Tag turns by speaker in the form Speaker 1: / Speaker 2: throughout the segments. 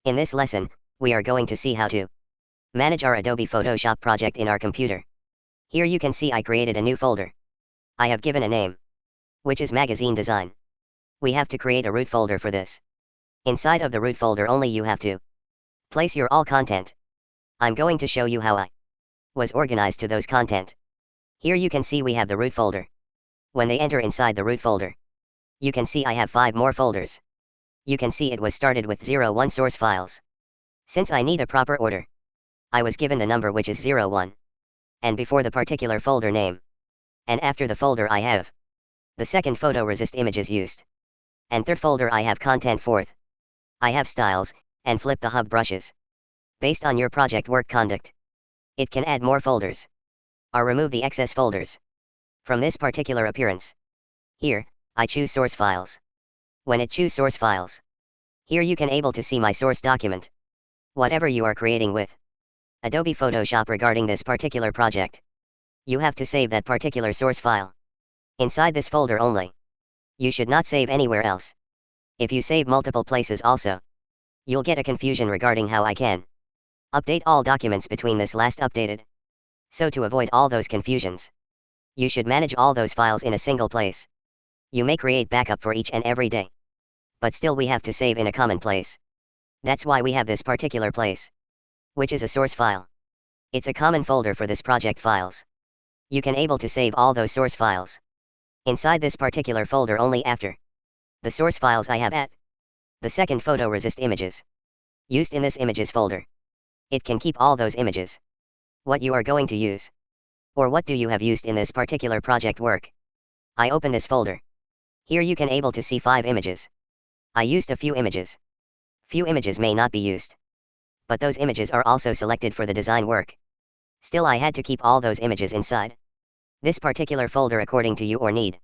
Speaker 1: In this lesson, we are going to see how to manage our Adobe Photoshop project in our computer. Here you can see I created a new folder. I have given a name, which is Magazine Design. We have to create a root folder for this. Inside of the root folder only you have to place your all content. I'm going to show you how I was organized to those content. Here you can see we have the root folder. When they enter inside the root folder, you can see I have 5 more folders. You can see it was started with 01 source files. Since I need a proper order, I was given the number which is 01. And before the particular folder name. And after the folder I have the second photoresist images used. And third folder I have content. Fourth, I have styles, and flip the hub brushes. Based on your project work conduct, it can add more folders, or remove the excess folders from this particular appearance. Here, I choose source files. When it choose source files, here you can able to see my source document. Whatever you are creating with Adobe Photoshop regarding this particular project, you have to save that particular source file inside this folder only. You should not save anywhere else. If you save multiple places also, you'll get a confusion regarding how I can update all documents between this last updated. So to avoid all those confusions, you should manage all those files in a single place. You may create backup for each and every day, but still we have to save in a common place. That's why we have this particular place, which is a source file. It's a common folder for this project files. You can able to save all those source files inside this particular folder only after the source files I have at the second photoresist images used in this images folder. It can keep all those images, what you are going to use, or what do you have used in this particular project work. I open this folder. Here you can able to see 5 images. I used a few images. Few images may not be used, but those images are also selected for the design work. Still I had to keep all those images inside this particular folder according to you or need.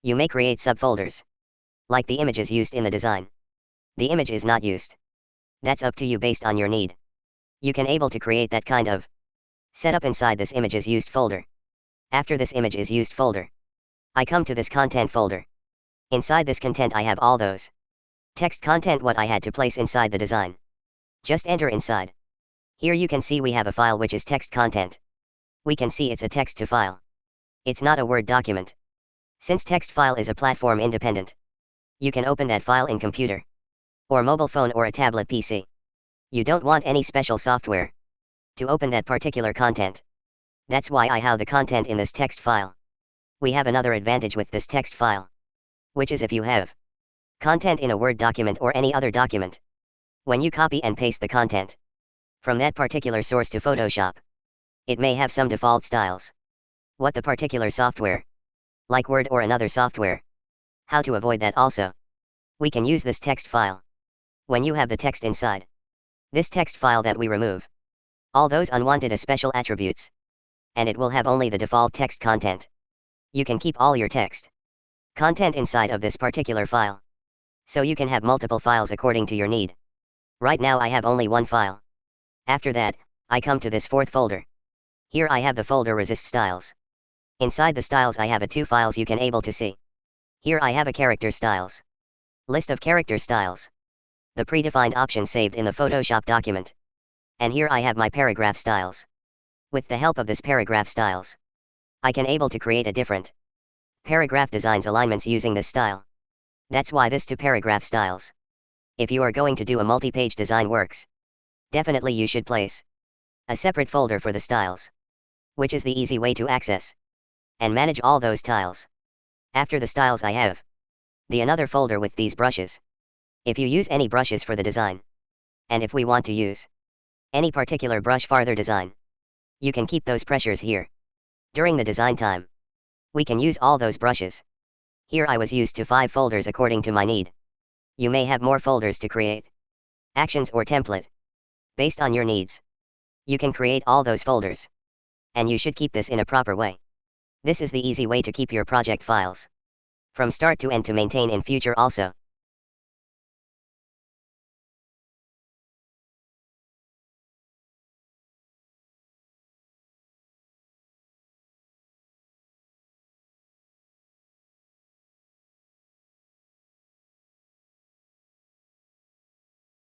Speaker 1: You may create subfolders, like the images used in the design. The image is not used. That's up to you based on your need. You can able to create that kind of setup inside this images used folder. After this image is used folder, I come to this content folder. Inside this content I have all those text content what I had to place inside the design. Just enter inside. Here you can see we have a file which is text content. We can see it's a text to file. It's not a Word document. Since text file is a platform independent, you can open that file in computer, or mobile phone or a tablet PC. You don't want any special software to open that particular content. That's why I have the content in this text file. We have another advantage with this text file, which is if you have content in a Word document or any other document, when you copy and paste the content from that particular source to Photoshop, it may have some default styles. What the particular software, like Word or another software, how to avoid that also. We can use this text file. When you have the text inside this text file that we remove all those unwanted special attributes, and it will have only the default text content. You can keep all your text content inside of this particular file, so you can have multiple files according to your need. Right now I have only one file. After that, I come to this fourth folder. Here I have the folder resist styles. Inside the styles I have 2 files you can able to see. Here I have a character styles, list of character styles, the predefined options saved in the Photoshop document. And here I have my paragraph styles. With the help of this paragraph styles, I can able to create a different paragraph designs alignments using this style. That's why this 2 paragraph styles. If you are going to do a multi-page design works, definitely you should place a separate folder for the styles, which is the easy way to access and manage all those styles. After the styles I have the another folder with these brushes. If you use any brushes for the design, and if we want to use any particular brush for their design, you can keep those pressures here. During the design time, we can use all those brushes. Here I was used to 5 folders according to my need. You may have more folders to create actions or template. Based on your needs, you can create all those folders. And you should keep this in a proper way. This is the easy way to keep your project files from start to end to maintain in future also.